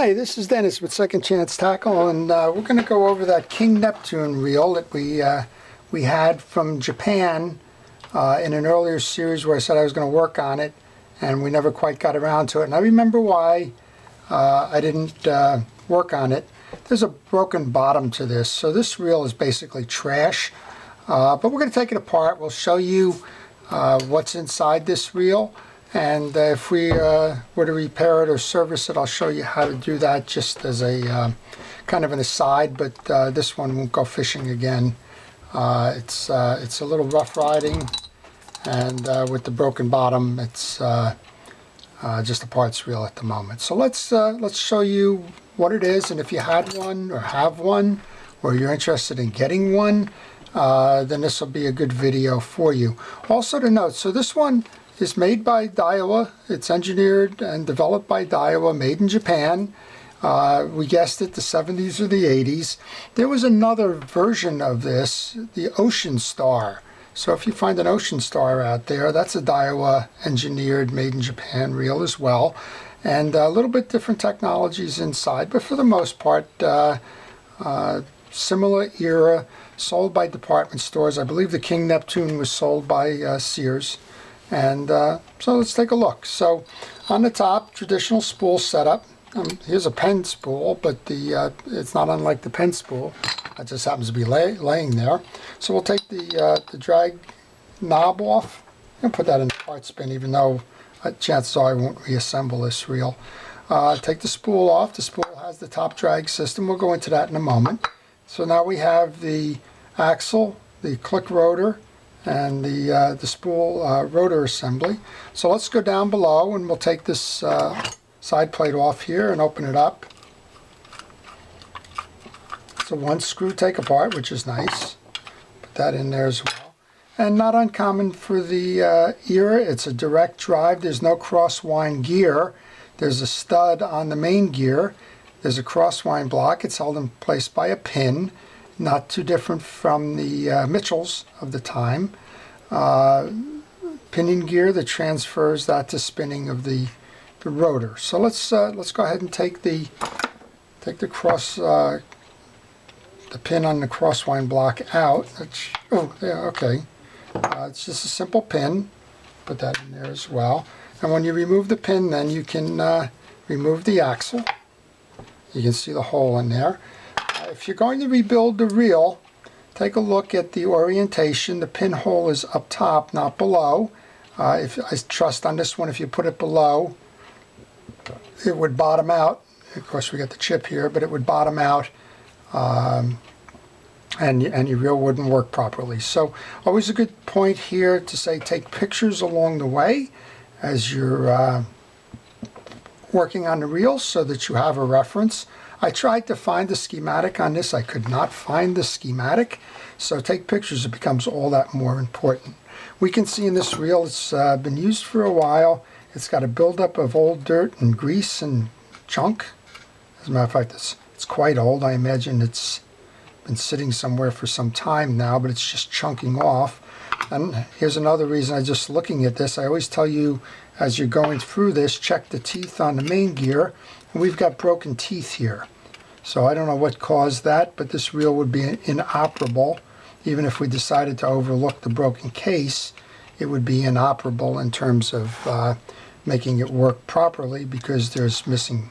Hi, this is Dennis with Second Chance Tackle, and we're going to go over that King Neptune reel that we had from Japan in an earlier series where I said I was going to work on it, and we never quite got around to it. And I remember why I didn't work on it. There's a broken bottom to this, so this reel is basically trash. But we're going to take it apart. We'll show you what's inside this reel. And if we were to repair it or service it, I'll show you how to do that just as a kind of an aside, but this one won't go fishing again. It's a little rough riding, and with the broken bottom, it's just a parts reel at the moment. So let's show you what it is, and if you had one or have one, or you're interested in getting one, then this will be a good video for you. Also to note, so this one is made by Daiwa. It's engineered and developed by Daiwa, made in Japan. We guessed it, the 70s or the 80s. There was another version of this, the Ocean Star. So if you find an Ocean Star out there, that's a Daiwa engineered, made in Japan reel as well. And a little bit different technologies inside, but for the most part, similar era, sold by department stores. I believe the King Neptune was sold by Sears. And so let's take a look. So on the top, traditional spool setup. Here's a pen spool, but it's not unlike the pen spool. It just happens to be laying there. So we'll take the drag knob off and put that in the part spin, even though chances are I won't reassemble this reel. Take the spool off. The spool has the top drag system. We'll go into that in a moment. So now we have the axle, the click rotor, and the spool rotor assembly. So let's go down below, and we'll take this side plate off here and open it up. So one screw take apart, which is nice. Put that in there as well. And not uncommon for the era, it's a direct drive. There's no crosswind gear. There's a stud on the main gear. There's a crosswind block. It's held in place by a pin. Not too different from the Mitchells of the time. Pinion gear that transfers that to spinning of the rotor. So let's go ahead and take the pin on the crosswind block out. Oh, yeah, okay. It's just a simple pin. Put that in there as well. And when you remove the pin, then you can remove the axle. You can see the hole in there. If you're going to rebuild the reel, take a look at the orientation. The pinhole is up top, not below. If I trust on this one, if you put it below, it would bottom out. Of course, we got the chip here, but it would bottom out, and your reel wouldn't work properly. So always a good point here to say take pictures along the way as you're working on the reel so that you have a reference. I tried to find the schematic on this. I could not find the schematic. So take pictures. It becomes all that more important. We can see in this reel it's been used for a while. It's got a buildup of old dirt and grease and junk. As a matter of fact, it's quite old. I imagine it's been sitting somewhere for some time now, but it's just chunking off. And here's another reason, just looking at this, I always tell you as you're going through this, check the teeth on the main gear. And we've got broken teeth here. So I don't know what caused that, but this reel would be inoperable. Even if we decided to overlook the broken case, it would be inoperable in terms of making it work properly because there's missing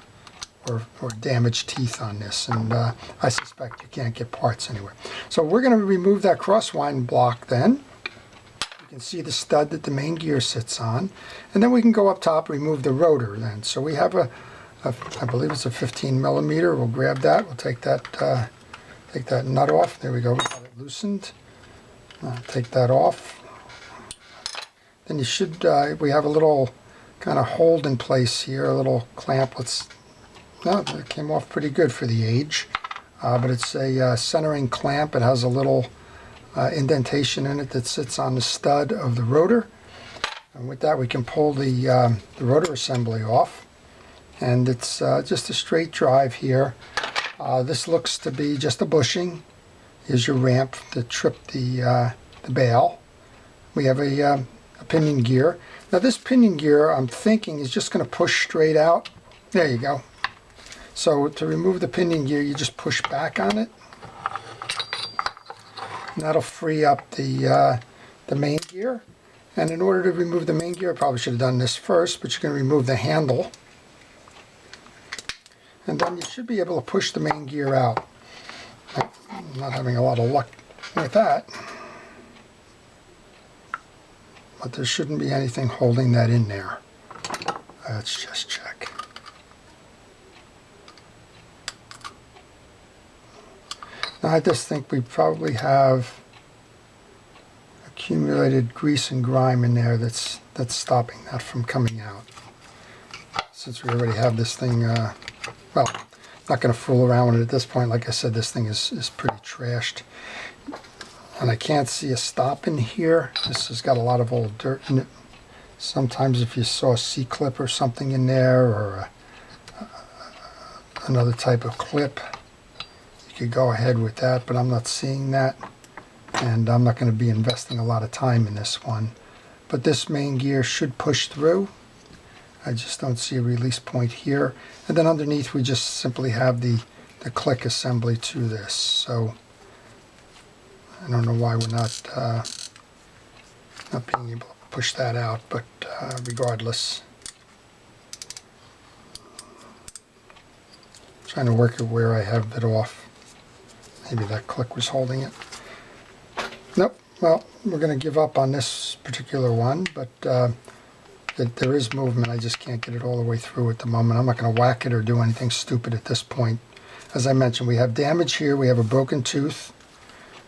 or damaged teeth on this. And I suspect you can't get parts anywhere. So we're going to remove that crosswind block then. You can see the stud that the main gear sits on. And then we can go up top, remove the rotor then. So we have I believe it's a 15 millimeter. We'll grab that. We'll take that nut off. There we go. We got it loosened. Take that off. Then you should. We have a little kind of hold in place here. A little clamp. It came off pretty good for the age. But it's a centering clamp. It has a little indentation in it that sits on the stud of the rotor. And with that, we can pull the rotor assembly off. And it's just a straight drive here. This looks to be just a bushing. Here's your ramp to trip the bail. We have a pinion gear. Now this pinion gear, I'm thinking, is just going to push straight out. There you go. So to remove the pinion gear, you just push back on it. And that'll free up the main gear. And in order to remove the main gear, I probably should have done this first, but you're going to remove the handle. And then you should be able to push the main gear out. I'm not having a lot of luck with that. But there shouldn't be anything holding that in there. Let's just check. Now I just think we probably have accumulated grease and grime in there that's stopping that from coming out. Since we already have this thing, well, not going to fool around with it at this point. Like I said, this thing is pretty trashed. And I can't see a stop in here. This has got a lot of old dirt in it. Sometimes if you saw a C-clip or something in there, or another type of clip, you could go ahead with that, but I'm not seeing that. And I'm not going to be investing a lot of time in this one. But this main gear should push through. I just don't see a release point here. And then underneath we just simply have the click assembly to this. So I don't know why we're not being able to push that out, but regardless. I'm trying to work at where I have it off. Maybe that click was holding it. Nope. Well, we're going to give up on this particular one, but there is movement. I just can't get it all the way through at the moment. I'm not going to whack it or do anything stupid at this point. As I mentioned, we have damage here. We have a broken tooth.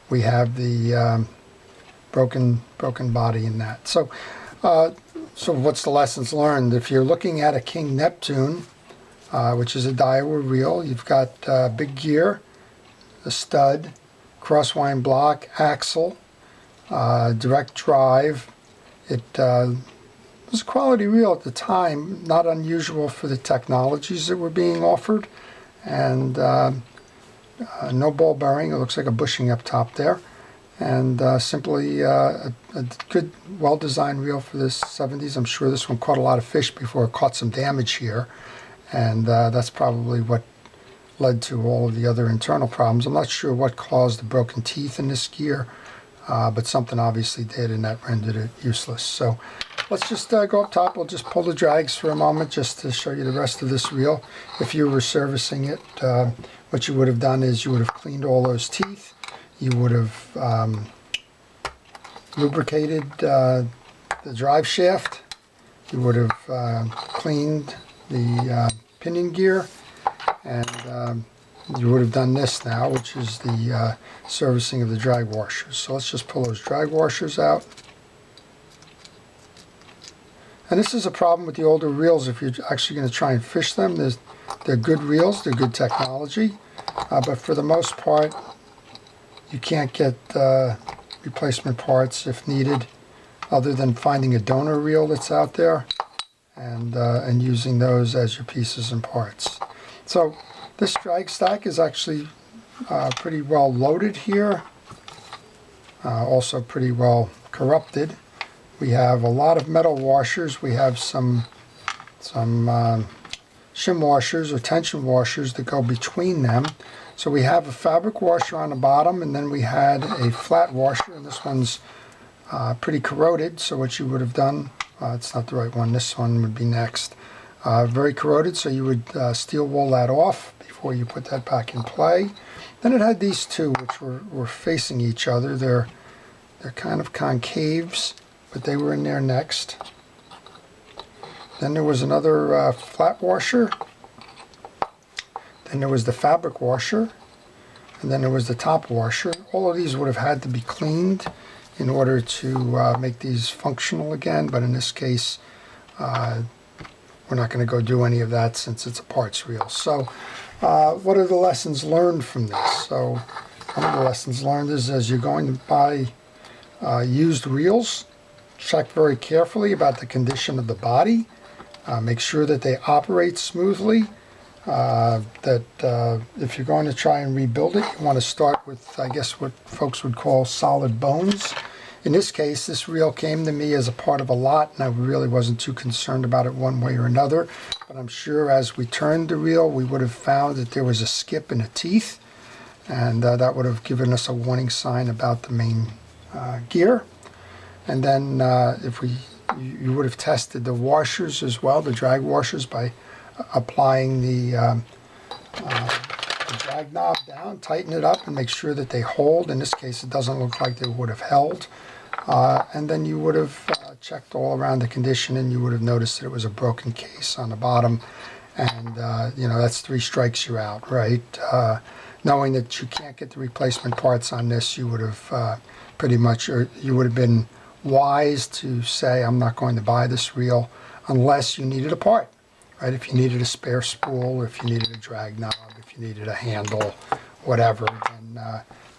We have the broken body in that. So what's the lessons learned? If you're looking at a King Neptune, which is a Daiwa reel, you've got big gear, a stud, crosswind block, axle, direct drive. It was a quality reel at the time, not unusual for the technologies that were being offered, and no ball bearing. It looks like a bushing up top there, and simply a good, well-designed reel for the 70s. I'm sure this one caught a lot of fish before it caught some damage here, and that's probably what led to all of the other internal problems. I'm not sure what caused the broken teeth in this gear, but something obviously did, and that rendered it useless. So let's just go up top. We'll just pull the drags for a moment just to show you the rest of this reel. If you were servicing it, what you would have done is you would have cleaned all those teeth. You would have lubricated the drive shaft. You would have cleaned the pinion gear. And you would have done this now, which is the servicing of the drag washers. So let's just pull those drag washers out. And this is a problem with the older reels if you're actually going to try and fish them. They're good reels, they're good technology, but for the most part, you can't get replacement parts if needed, other than finding a donor reel that's out there and using those as your pieces and parts. So this drag stack is actually pretty well loaded here, also pretty well corrupted. We have a lot of metal washers. We have some shim washers or tension washers that go between them. So we have a fabric washer on the bottom, and then we had a flat washer, and this one's pretty corroded. So what you would have done, it's not the right one, this one would be next. Very corroded, so you would steel wool that off before you put that back in play. Then it had these two, which were facing each other. They're kind of concaves, but they were in there next. Then there was another flat washer. Then there was the fabric washer, and then there was the top washer. All of these would have had to be cleaned in order to make these functional again, but in this case, we're not going to go do any of that since it's a parts reel. So what are the lessons learned from this? So one of the lessons learned is, as you're going to buy used reels, check very carefully about the condition of the body. Make sure that they operate smoothly. That if you're going to try and rebuild it, you want to start with, I guess, what folks would call solid bones. In this case, this reel came to me as a part of a lot, and I really wasn't too concerned about it one way or another. But I'm sure as we turned the reel, we would have found that there was a skip in the teeth, and that would have given us a warning sign about the main gear. And then you would have tested the washers as well, the drag washers, by applying the drag knob down, tighten it up, and make sure that they hold. In this case, it doesn't look like they would have held. And then you would have checked all around the condition, and you would have noticed that it was a broken case on the bottom. And, that's 3 strikes, you're out, right? Knowing that you can't get the replacement parts on this, you would have pretty much, or you would have been wise to say, I'm not going to buy this reel unless you needed a part, right? If you needed a spare spool, if you needed a drag knob, if you needed a handle, whatever,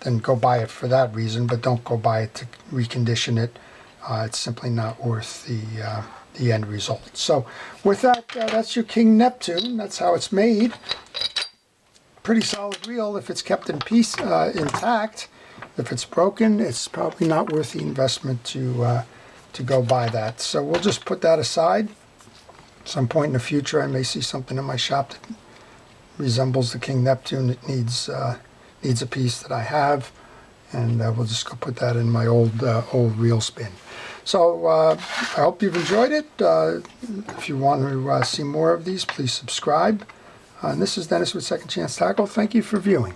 then go buy it for that reason, but don't go buy it to recondition it. It's simply not worth the end result. So with that, that's your King Neptune. That's how it's made. Pretty solid reel if it's kept in peace, intact. If it's broken, it's probably not worth the investment to go buy that. So we'll just put that aside. At some point in the future, I may see something in my shop that resembles the King Neptune that needs a piece that I have, and we'll just go put that in my old reel spin. So I hope you've enjoyed it. If you want to see more of these, please subscribe. And this is Dennis with Second Chance Tackle. Thank you for viewing.